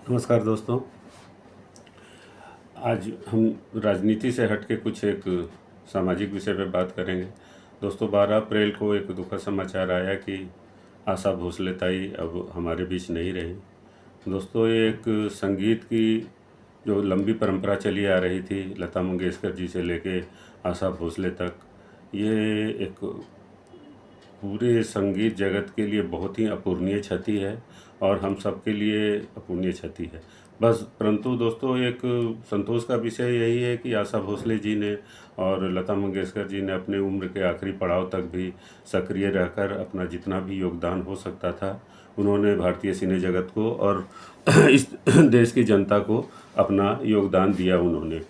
नमस्कार दोस्तों। आज हम राजनीति से हट के कुछ एक सामाजिक विषय पे बात करेंगे। दोस्तों, 12 अप्रैल को एक दुखद समाचार आया कि आशा भोसले ताई अब हमारे बीच नहीं रही। दोस्तों, ये एक संगीत की जो लंबी परंपरा चली आ रही थी, लता मंगेशकर जी से लेके आशा भोसले तक, ये एक पूरे संगीत जगत के लिए बहुत ही अपूरणीय क्षति है और हम सबके लिए अपूरणीय क्षति है। बस परंतु दोस्तों, एक संतोष का विषय यही है कि आशा भोसले जी ने और लता मंगेशकर जी ने अपने उम्र के आखिरी पड़ाव तक भी सक्रिय रहकर अपना जितना भी योगदान हो सकता था, उन्होंने भारतीय सिने जगत को और इस देश की जनता को अपना योगदान दिया उन्होंने।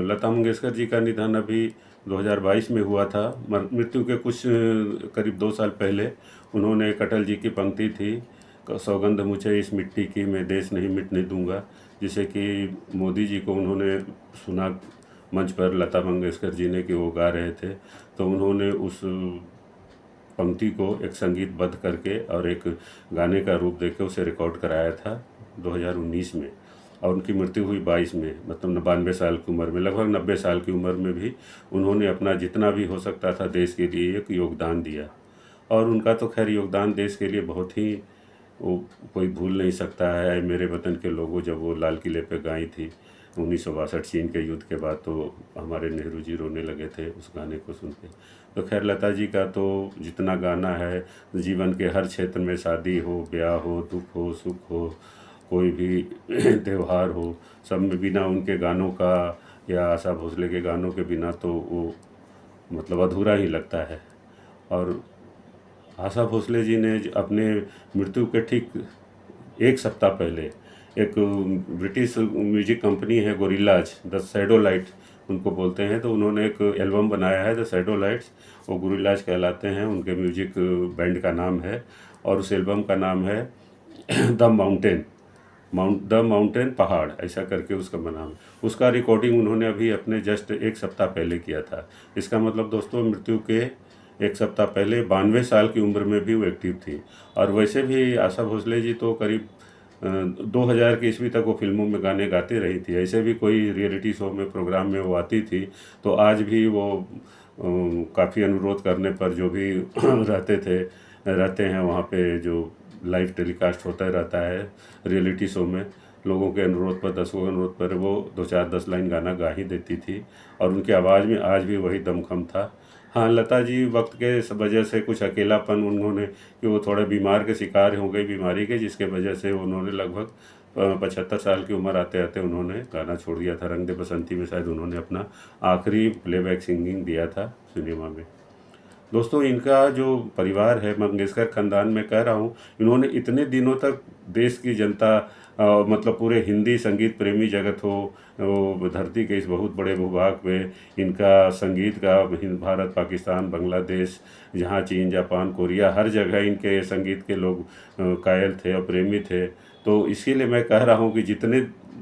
लता मंगेशकर जी का निधन अभी 2022 में हुआ था। मृत्यु के कुछ करीब 2 साल पहले उन्होंने एक अटल जी की पंक्ति थी, सौगंध मुझे इस मिट्टी की, मैं देश नहीं मिटने दूंगा, जिसे कि मोदी जी को उन्होंने सुना मंच पर लता मंगेशकर जी ने कि वो गा रहे थे, तो उन्होंने उस पंक्ति को एक संगीतबद्ध करके और एक गाने का रूप देके उसे रिकॉर्ड कराया था 2019 में। और उनकी मृत्यु हुई 22 में, मतलब 92 साल की उम्र में। लगभग 90 साल की उम्र में भी उन्होंने अपना जितना भी हो सकता था देश के लिए एक योगदान दिया। और उनका तो खैर योगदान देश के लिए बहुत ही, वो कोई भूल नहीं सकता है। मेरे वतन के लोगों, जब वो लाल किले पे गाई थी 1962 चीन के युद्ध के बाद, तो हमारे नेहरू जी रोने लगे थे उस गाने को सुन के। तो खैर लता जी का तो जितना गाना है, जीवन के हर क्षेत्र में, शादी हो, ब्याह हो, दुख हो, सुख हो, कोई भी त्यौहार हो, सब में बिना उनके गानों का या आशा भोसले के गानों के बिना तो वो मतलब अधूरा ही लगता है। और आशा भोसले जी ने अपने मृत्यु के ठीक 1 सप्ताह पहले एक ब्रिटिश म्यूजिक कंपनी है गोरिल्लाज, द शैडो लाइट उनको बोलते हैं, तो उन्होंने एक एल्बम बनाया है द शैडो लाइट्स। वो गोरिल्लाज कहलाते हैं, उनके म्यूजिक बैंड का नाम है। और उस एल्बम का नाम है द माउंटेन, द माउंटेन, पहाड़, ऐसा करके उसका नाम है। उसका रिकॉर्डिंग उन्होंने अभी अपने जस्ट 1 सप्ताह पहले किया था। इसका मतलब दोस्तों, मृत्यु के 1 सप्ताह पहले 92 साल की उम्र में भी वो एक्टिव थी। और वैसे भी आशा भोसले जी तो करीब 2000 की ईस्वी तक वो फिल्मों में गाने गाती रही थी। ऐसे भी कोई रियलिटी शो में, प्रोग्राम में वो आती थी, तो आज भी वो काफ़ी अनुरोध करने पर जो भी रहते हैं वहाँ पे, जो लाइव टेलीकास्ट होता रहता है रियलिटी शो में, लोगों के अनुरोध पर, दर्शकों के अनुरोध पर वो 2-4-10 लाइन गाना गा ही देती थी। और उनकी आवाज़ में आज भी वही दमखम था। हाँ, लता जी वक्त के वजह से कुछ अकेलापन उन्होंने, कि वो थोड़े बीमार के शिकार हो गई, बीमारी के, जिसके वजह से उन्होंने लगभग 75 साल की उम्र आते आते उन्होंने गाना छोड़ दिया था। रंग दे बसंती में शायद उन्होंने अपना आखिरी प्लेबैक सिंगिंग दिया था सिनेमा में। दोस्तों, इनका जो परिवार है, मंगेशकर ख़ानदान में कह रहा हूँ, इन्होंने इतने दिनों तक देश की जनता, मतलब पूरे हिंदी संगीत प्रेमी जगत हो, वो धरती के इस बहुत बड़े भूभाग में इनका संगीत का, हिंद, भारत, पाकिस्तान, बांग्लादेश, जहाँ चीन, जापान, कोरिया, हर जगह इनके संगीत के लोग कायल थे और प्रेमी थे। तो इसीलिए मैं कह रहा हूँ कि जितने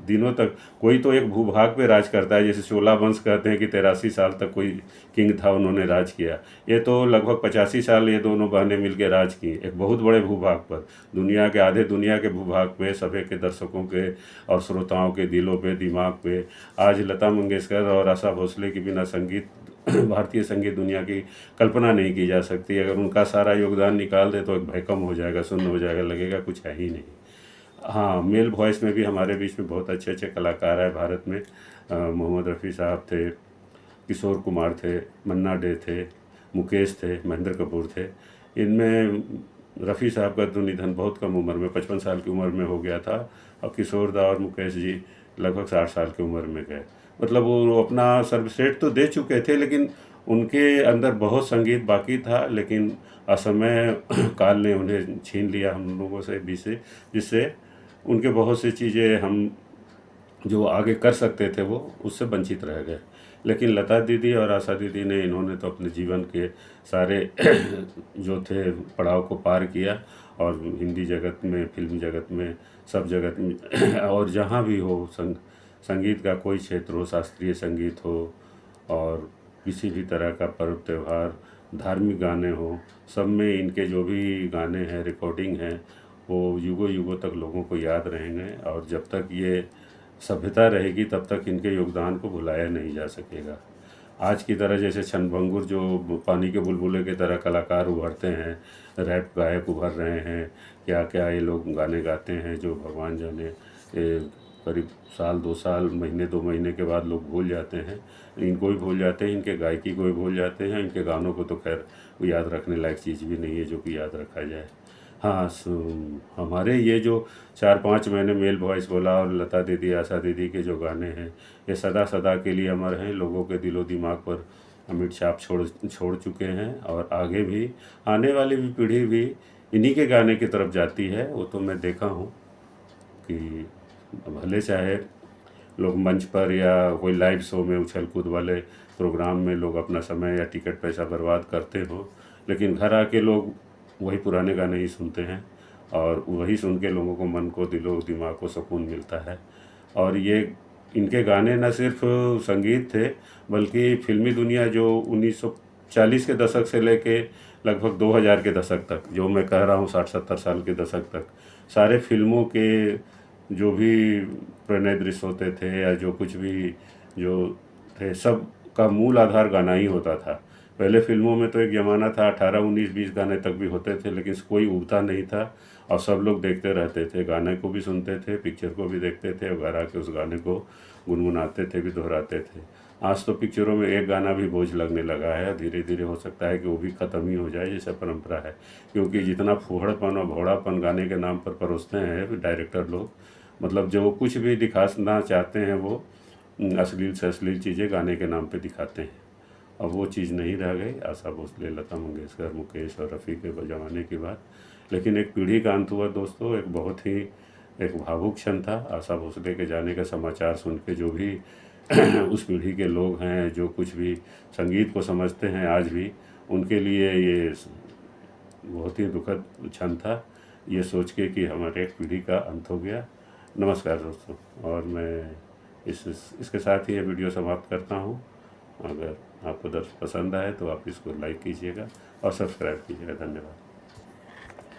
दिनों तक कोई तो एक भूभाग पे राज करता है, जैसे चोला वंश कहते हैं कि 83 साल तक कोई किंग था, उन्होंने राज किया। ये तो लगभग 85 साल ये दोनों बहनें मिलकर राज की एक बहुत बड़े भूभाग पर, दुनिया के, आधे दुनिया के भूभाग पे, सभी के दर्शकों के और श्रोताओं के दिलों पे, दिमाग पे। आज लता मंगेशकर और आशा भोसले के बिना संगीत भारतीय संगीत दुनिया की कल्पना नहीं की जा सकती। अगर उनका सारा योगदान निकाल दे तो एक भयकम हो जाएगा, शून्य हो जाएगा, लगेगा कुछ है ही नहीं। हाँ, मेल वॉइस में भी हमारे बीच में बहुत अच्छे अच्छे कलाकार हैं भारत में। मोहम्मद रफ़ी साहब थे, किशोर कुमार थे, मन्ना डे थे, मुकेश थे, महेंद्र कपूर थे। इनमें रफ़ी साहब का तो निधन बहुत कम उम्र में, 55 साल की उम्र में हो गया था। और किशोर दा और मुकेश जी लगभग 60 साल की उम्र में गए। मतलब वो अपना सर्वश्रेष्ठ तो दे चुके थे, लेकिन उनके अंदर बहुत संगीत बाकी था, लेकिन असमय काल ने उन्हें छीन लिया हम लोगों से भी, से जिससे उनके बहुत सी चीज़ें हम जो आगे कर सकते थे वो उससे वंचित रह गए। लेकिन लता दीदी और आशा दीदी ने, इन्होंने तो अपने जीवन के सारे जो थे पड़ाव को पार किया और हिंदी जगत में, फिल्म जगत में, सब जगत में और जहाँ भी हो, संगीत का कोई क्षेत्र हो, शास्त्रीय संगीत हो और किसी भी तरह का पर्व त्यौहार, धार्मिक गाने हो, सब में इनके जो भी गाने हैं, रिकॉर्डिंग हैं, वो युगों युगों तक लोगों को याद रहेंगे, और जब तक ये सभ्यता रहेगी तब तक इनके योगदान को भुलाया नहीं जा सकेगा। आज की तरह जैसे क्षणभंगुर जो पानी के बुलबुले की तरह कलाकार उभरते हैं, रैप गायक उभर रहे हैं, क्या क्या ये लोग गाने गाते हैं जो भगवान जाने, करीब साल 2 साल, महीने 2 महीने के बाद लोग भूल जाते हैं। इनको भी भूल जाते हैं, इनके गायकी को भी भूल जाते हैं, इनके गानों को तो खैर याद रखने लायक चीज़ भी नहीं है जो कि याद रखा जाए। हाँ, हमारे ये जो 4-5 मैंने मेल वॉइस बोला और लता दीदी, आशा दीदी के जो गाने हैं, ये सदा सदा के लिए अमर हैं, लोगों के दिलो दिमाग पर अमिट छाप छोड़ चुके हैं, और आगे भी आने वाली भी पीढ़ी भी इन्हीं के गाने की तरफ जाती है। वो तो मैं देखा हूँ कि भले चाहे लोग मंच पर या कोई लाइव शो में उछल कूद वाले प्रोग्राम में लोग अपना समय या टिकट पैसा बर्बाद करते हो, लेकिन घर आके लोग वही पुराने गाने ही सुनते हैं, और वही सुन के लोगों को मन को, दिलो दिमाग को सुकून मिलता है। और ये इनके गाने न सिर्फ संगीत थे, बल्कि फिल्मी दुनिया जो 1940 के दशक से लेके लगभग 2000 के दशक तक, जो मैं कह रहा हूँ 60-70 साल के दशक तक, सारे फिल्मों के जो भी प्रणय दृश्य होते थे या जो कुछ भी जो थे, सब का मूल आधार गाना ही होता था। पहले फिल्मों में तो एक ज़माना था 18, 19, 20 गाने तक भी होते थे, लेकिन कोई उगता नहीं था और सब लोग देखते रहते थे, गाने को भी सुनते थे, पिक्चर को भी देखते थे, और घर आके उस गाने को गुनगुनाते थे भी, दोहराते थे। आज तो पिक्चरों में एक गाना भी बोझ लगने लगा है, धीरे धीरे हो सकता है कि वो भी ख़त्म ही हो जाए, जैसे परंपरा है, क्योंकि जितना फूहड़पन और भोड़ापन गाने के नाम पर परोसते हैं डायरेक्टर लोग, मतलब जो कुछ भी दिखाना चाहते हैं वो अश्लील से अश्लील चीज़ें गाने के नाम पे दिखाते हैं। अब वो चीज़ नहीं रह गई, आशा भोसले, लता मंगेशकर, मुकेश और रफ़ी के ज़माने की बात। लेकिन एक पीढ़ी का अंत हुआ दोस्तों, एक बहुत ही एक भावुक क्षण था। आशा भोसले के जाने का समाचार सुन के जो भी उस पीढ़ी के लोग हैं, जो कुछ भी संगीत को समझते हैं आज भी, उनके लिए ये बहुत ही दुखद क्षण था, ये सोच के कि हमारे एक पीढ़ी का अंत हो गया। नमस्कार दोस्तों, और मैं इसके साथ ही ये वीडियो समाप्त करता हूँ। अगर आपको दर्श पसंद आए तो आप इसको लाइक कीजिएगा और सब्सक्राइब कीजिएगा। धन्यवाद।